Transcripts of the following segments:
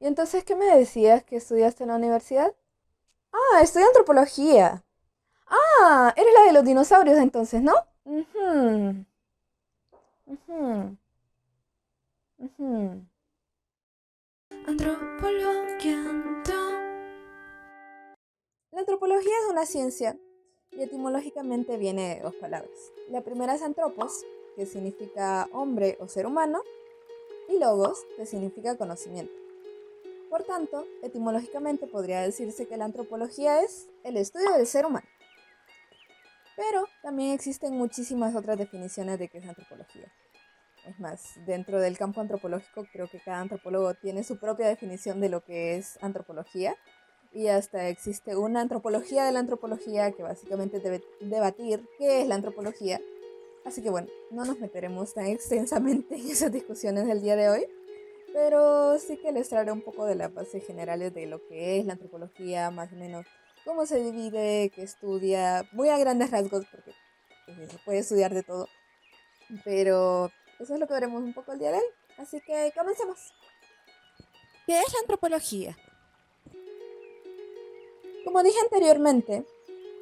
Y entonces, ¿qué me decías que estudiaste en la universidad? Ah, estudié antropología. Ah, eres la de los dinosaurios entonces, ¿no? Mhm, mhm, mhm. Antropología. La antropología es una ciencia y etimológicamente viene de dos palabras. La primera es antropos, que significa hombre o ser humano, y logos, que significa conocimiento. Por tanto, etimológicamente podría decirse que la antropología es el estudio del ser humano. Pero también existen muchísimas otras definiciones de qué es antropología. Es más, dentro del campo antropológico creo que cada antropólogo tiene su propia definición de lo que es antropología y hasta existe una antropología de la antropología que básicamente debe debatir qué es la antropología. Así que bueno, no nos meteremos tan extensamente en esas discusiones del día de hoy, pero sí que les traeré un poco de las bases generales de lo que es la antropología, más o menos cómo se divide, qué estudia, muy a grandes rasgos porque pues, se puede estudiar de todo, pero eso es lo que veremos un poco el día de hoy. Así que comencemos. ¿Qué es la antropología? Como dije anteriormente,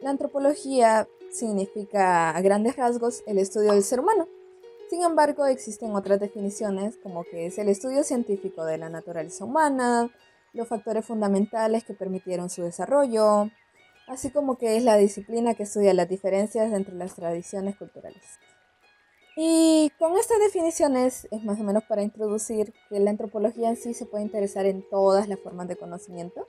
la antropología significa a grandes rasgos el estudio del ser humano. Sin embargo, existen otras definiciones como que es el estudio científico de la naturaleza humana, los factores fundamentales que permitieron su desarrollo, así como que es la disciplina que estudia las diferencias entre las tradiciones culturales. Y con estas definiciones es más o menos para introducir que la antropología en sí se puede interesar en todas las formas de conocimiento,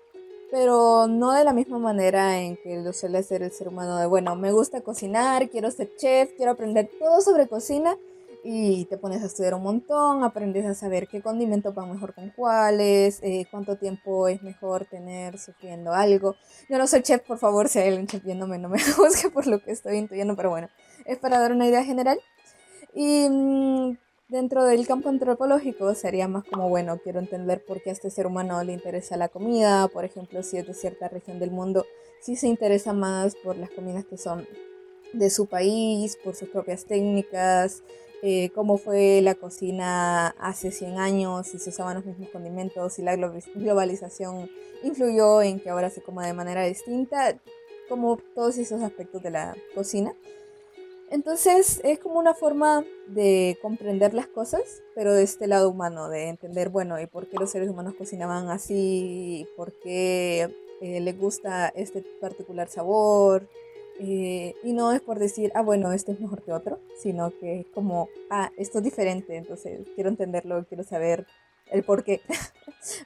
pero no de la misma manera en que lo suele hacer el ser humano de, bueno, me gusta cocinar, quiero ser chef, quiero aprender todo sobre cocina y te pones a estudiar un montón, aprendes a saber qué condimentos van mejor con cuáles, cuánto tiempo es mejor tener sufriendo algo. Yo no soy chef, por favor, si hay alguien chef viéndome, no me juzgue por lo que estoy intuyendo, pero bueno, es para dar una idea general. Y dentro del campo antropológico sería más como, bueno, quiero entender por qué a este ser humano le interesa la comida, por ejemplo, si es de cierta región del mundo, si se interesa más por las comidas que son de su país, por sus propias técnicas, cómo fue la cocina hace 100 años, si se usaban los mismos condimentos, si la globalización influyó en que ahora se coma de manera distinta, como todos esos aspectos de la cocina. Entonces es como una forma de comprender las cosas, pero de este lado humano, de entender, bueno, y por qué los seres humanos cocinaban así, por qué les gusta este particular sabor. Y no es por decir, ah, bueno, este es mejor que otro, sino que es como, ah, esto es diferente, entonces quiero entenderlo, quiero saber el por qué,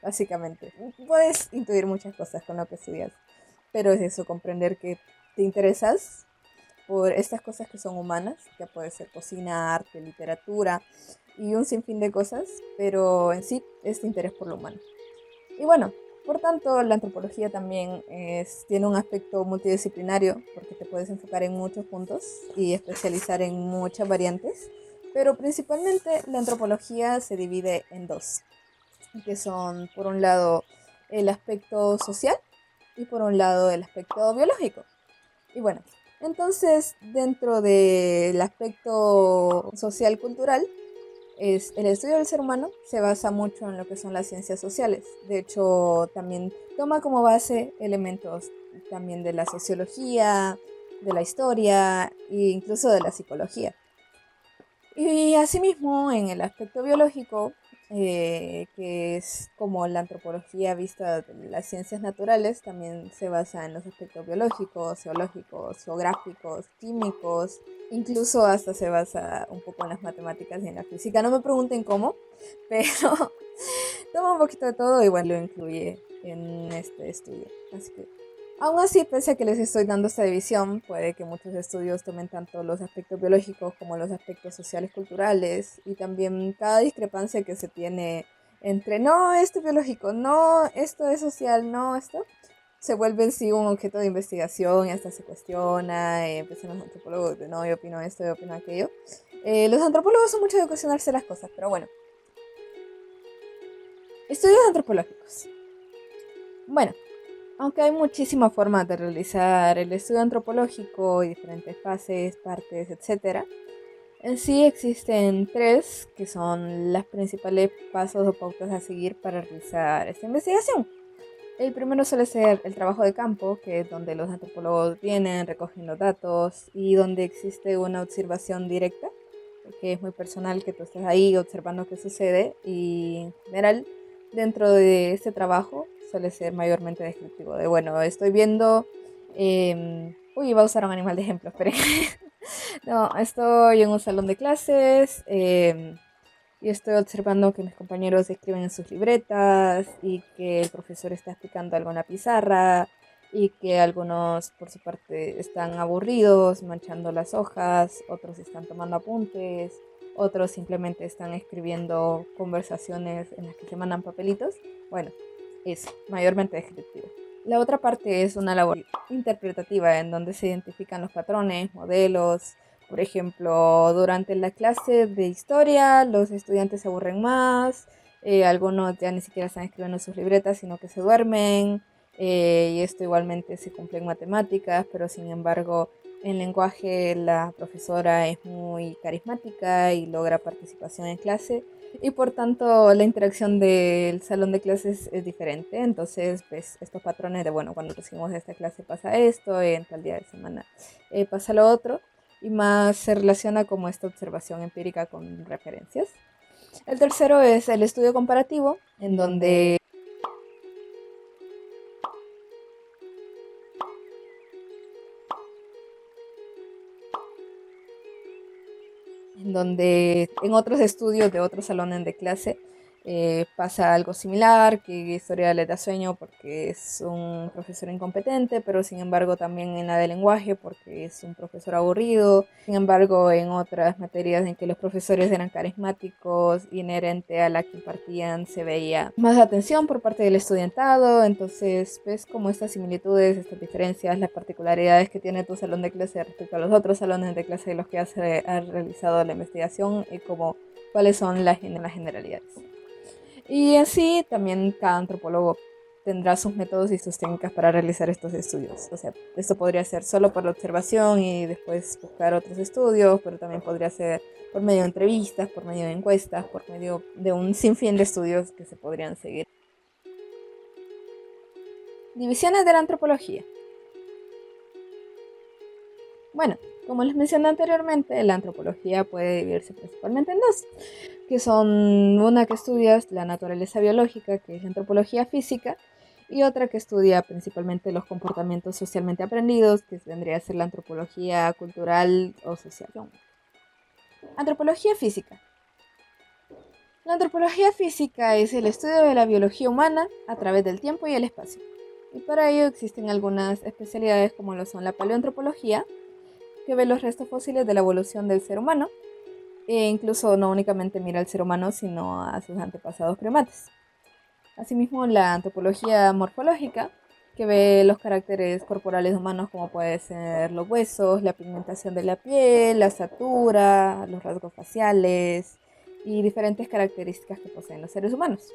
básicamente. Puedes intuir muchas cosas con lo que estudias, pero es eso, comprender que te interesas por estas cosas que son humanas, que puede ser cocina, arte, literatura y un sinfín de cosas, pero en sí este interés por lo humano. Y bueno, por tanto, la antropología también tiene un aspecto multidisciplinario, porque te puedes enfocar en muchos puntos y especializar en muchas variantes, pero principalmente la antropología se divide en dos, que son por un lado el aspecto social y por un lado el aspecto biológico. Y bueno, entonces dentro del aspecto social cultural, es el estudio del ser humano se basa mucho en lo que son las ciencias sociales. De hecho, también toma como base elementos también de la sociología, de la historia e incluso de la psicología. Y asimismo, en el aspecto biológico, que es como la antropología vista de las ciencias naturales, también se basa en los aspectos biológicos, geológicos, geográficos, químicos, incluso hasta se basa un poco en las matemáticas y en la física. No me pregunten cómo, pero toma un poquito de todo y bueno, lo incluye en este estudio. Así que aún así, pese a que les estoy dando esta división, puede que muchos estudios tomen tanto los aspectos biológicos como los aspectos sociales, culturales y también cada discrepancia que se tiene entre no, esto es biológico, no, esto es social, no, esto, se vuelve en sí un objeto de investigación y hasta se cuestiona, empiezan los antropólogos de no, yo opino esto, yo opino aquello. Los antropólogos son mucho de cuestionarse las cosas, pero bueno, estudios antropológicos. Bueno, aunque hay muchísimas formas de realizar el estudio antropológico y diferentes fases, partes, etcétera, En sí existen tres que son las principales pasos o pautas a seguir para realizar esta investigación. El primero suele ser el trabajo de campo, que es donde los antropólogos vienen, recogen los datos y donde existe una observación directa, que es muy personal, que tú estés ahí observando qué sucede y en general dentro de este trabajo suele ser mayormente descriptivo de, bueno, estoy viendo, uy, iba a usar un animal de ejemplo, pero no, estoy en un salón de clases, y estoy observando que mis compañeros escriben en sus libretas y que el profesor está explicando algo en la pizarra y que algunos por su parte están aburridos, manchando las hojas, otros están tomando apuntes, otros simplemente están escribiendo conversaciones en las que se mandan papelitos. Bueno, eso, mayormente descriptivo. La otra parte es una labor interpretativa en donde se identifican los patrones, modelos. Por ejemplo, durante la clase de historia los estudiantes se aburren más, algunos ya ni siquiera están escribiendo sus libretas, sino que se duermen, y esto igualmente se cumple en matemáticas, pero sin embargo en lenguaje la profesora es muy carismática y logra participación en clase y por tanto la interacción del salón de clases es diferente. Entonces ves estos patrones de, bueno, cuando recibimos esta clase pasa esto, en tal día de semana pasa lo otro, y más se relaciona como esta observación empírica con referencias. El tercero es el estudio comparativo, en donde en otros estudios de otros salones de clase pasa algo similar, que historia les da sueño porque es un profesor incompetente, pero sin embargo también en la de lenguaje porque es un profesor aburrido. Sin embargo, en otras materias en que los profesores eran carismáticos, inherente a la que impartían, se veía más atención por parte del estudiantado. Entonces ves como estas similitudes, estas diferencias, las particularidades que tiene tu salón de clase respecto a los otros salones de clase de los que has realizado la investigación y como cuáles son las generalidades. Y así también cada antropólogo tendrá sus métodos y sus técnicas para realizar estos estudios. O sea, esto podría ser solo por la observación y después buscar otros estudios, pero también podría ser por medio de entrevistas, por medio de encuestas, por medio de un sinfín de estudios que se podrían seguir. Divisiones de la antropología. Bueno, como les mencioné anteriormente, la antropología puede dividirse principalmente en dos, que son una que estudia la naturaleza biológica, que es la antropología física, y otra que estudia principalmente los comportamientos socialmente aprendidos, que vendría a ser la antropología cultural o social. Antropología física. La antropología física es el estudio de la biología humana a través del tiempo y el espacio. Y para ello existen algunas especialidades como lo son la paleoantropología, que ve los restos fósiles de la evolución del ser humano, e incluso no únicamente mira al ser humano, sino a sus antepasados primates. Asimismo, la antropología morfológica, que ve los caracteres corporales humanos como puede ser los huesos, la pigmentación de la piel, la estatura, los rasgos faciales y diferentes características que poseen los seres humanos.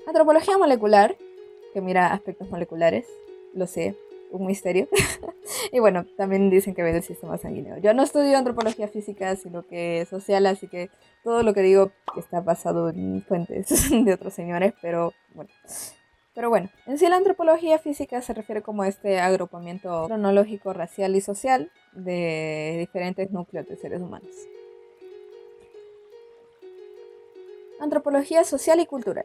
Antropología molecular, que mira aspectos moleculares, lo sé, un misterio. Y bueno, también dicen que ve el sistema sanguíneo. Yo no estudio antropología física, sino que social, así que todo lo que digo está basado en fuentes de otros señores, pero bueno. Pero bueno, en sí la antropología física se refiere como a este agrupamiento cronológico, racial y social de diferentes núcleos de seres humanos. Antropología social y cultural.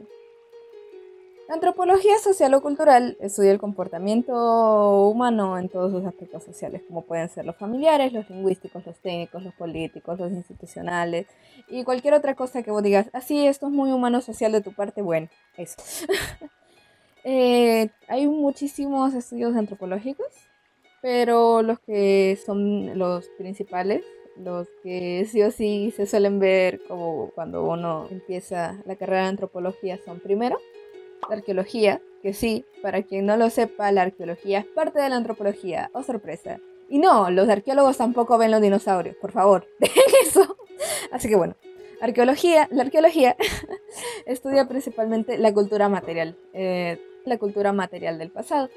La antropología social o cultural estudia el comportamiento humano en todos sus aspectos sociales, como pueden ser los familiares, los lingüísticos, los técnicos, los políticos, los institucionales y cualquier otra cosa que vos digas, así esto es muy humano social de tu parte, bueno, eso. Hay muchísimos estudios antropológicos, pero los que son los principales, los que sí o sí se suelen ver como cuando uno empieza la carrera de antropología son primero la arqueología, que sí, para quien no lo sepa, la arqueología es parte de la antropología. ¡Oh, sorpresa! Y no, los arqueólogos tampoco ven los dinosaurios, por favor, dejen eso. Así que bueno, la arqueología estudia principalmente la cultura material del pasado.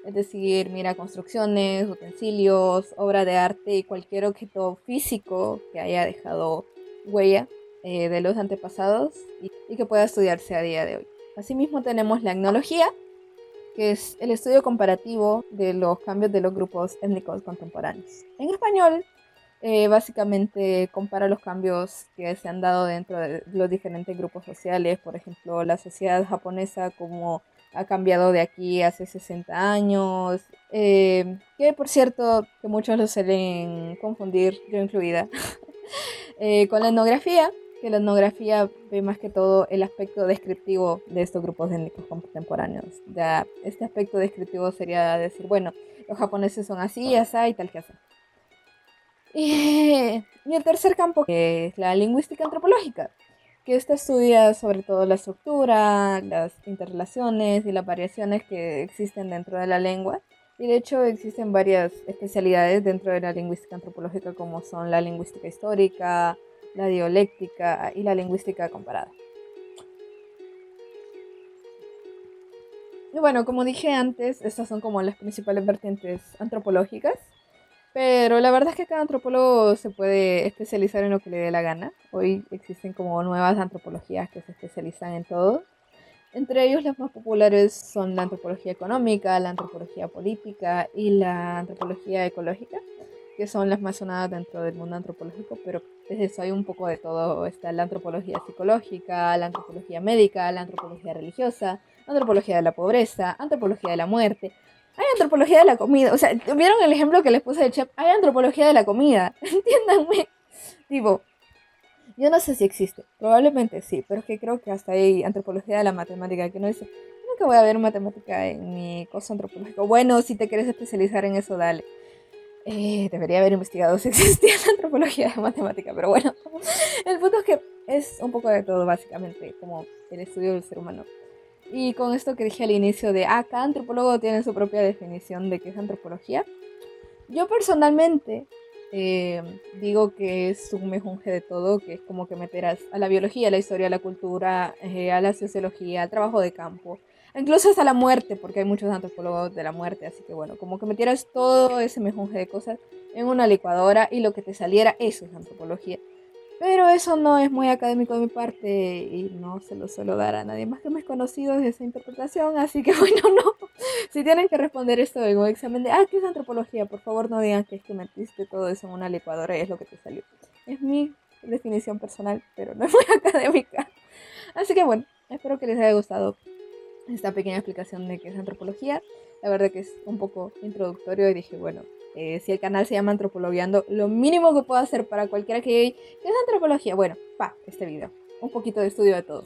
Es decir, mira construcciones, utensilios, obra de arte y cualquier objeto físico que haya dejado huella de los antepasados y que pueda estudiarse a día de hoy. Asimismo tenemos la etnología, que es el estudio comparativo de los cambios de los grupos étnicos contemporáneos. En español, básicamente compara los cambios que se han dado dentro de los diferentes grupos sociales. Por ejemplo, la sociedad japonesa, como ha cambiado de aquí hace 60 años, que por cierto, que muchos lo suelen confundir, yo incluida, con la etnografía, que la etnografía ve más que todo el aspecto descriptivo de estos grupos étnicos contemporáneos. Ya, este aspecto descriptivo sería decir, bueno, los japoneses son así, así y tal que así. Y el tercer campo es la lingüística antropológica, que esta estudia sobre todo la estructura, las interrelaciones y las variaciones que existen dentro de la lengua. Y de hecho existen varias especialidades dentro de la lingüística antropológica, como son la lingüística histórica, la dialéctica y la lingüística comparada. Y bueno, como dije antes, estas son como las principales vertientes antropológicas. Pero la verdad es que cada antropólogo se puede especializar en lo que le dé la gana. Hoy existen como nuevas antropologías que se especializan en todo. Entre ellos las más populares son la antropología económica, la antropología política y la antropología ecológica, que son las más sonadas dentro del mundo antropológico, pero desde eso hay un poco de todo. Está la antropología psicológica, la antropología médica, la antropología religiosa, la antropología de la pobreza, antropología de la muerte. Hay antropología de la comida, o sea, ¿vieron el ejemplo que les puse de chef? Hay antropología de la comida, entiéndanme. Tipo, yo no sé si existe, probablemente sí, pero es que creo que hasta hay antropología de la matemática, que no dice, nunca voy a ver matemática en mi curso antropológico. Bueno, si te quieres especializar en eso, dale. Debería haber investigado si existía la antropología de matemática, pero bueno. El punto es que es un poco de todo, básicamente, como el estudio del ser humano. Y con esto que dije al inicio de, cada antropólogo tiene su propia definición de qué es antropología. Yo personalmente digo que es un mejunje de todo, que es como que meterás a la biología, a la historia, a la cultura, a la sociología, al trabajo de campo, incluso hasta la muerte, porque hay muchos antropólogos de la muerte, así que bueno, como que metieras todo ese mejunje de cosas en una licuadora y lo que te saliera, eso es antropología. Pero eso no es muy académico de mi parte y no se lo suelo dar a nadie más que mis conocidos de esa interpretación, así que bueno, no. Si tienen que responder esto en un examen de, ¿qué es antropología? Por favor no digan que es que metiste todo eso en una licuadora y es lo que te salió. Es mi definición personal, pero no es muy académica. Así que bueno, espero que les haya gustado esta pequeña explicación de qué es antropología. La verdad que es un poco introductorio y dije, bueno, si el canal se llama Antropologueando, lo mínimo que puedo hacer para cualquiera que diga, ¿qué es antropología? Bueno, este video. Un poquito de estudio de todo.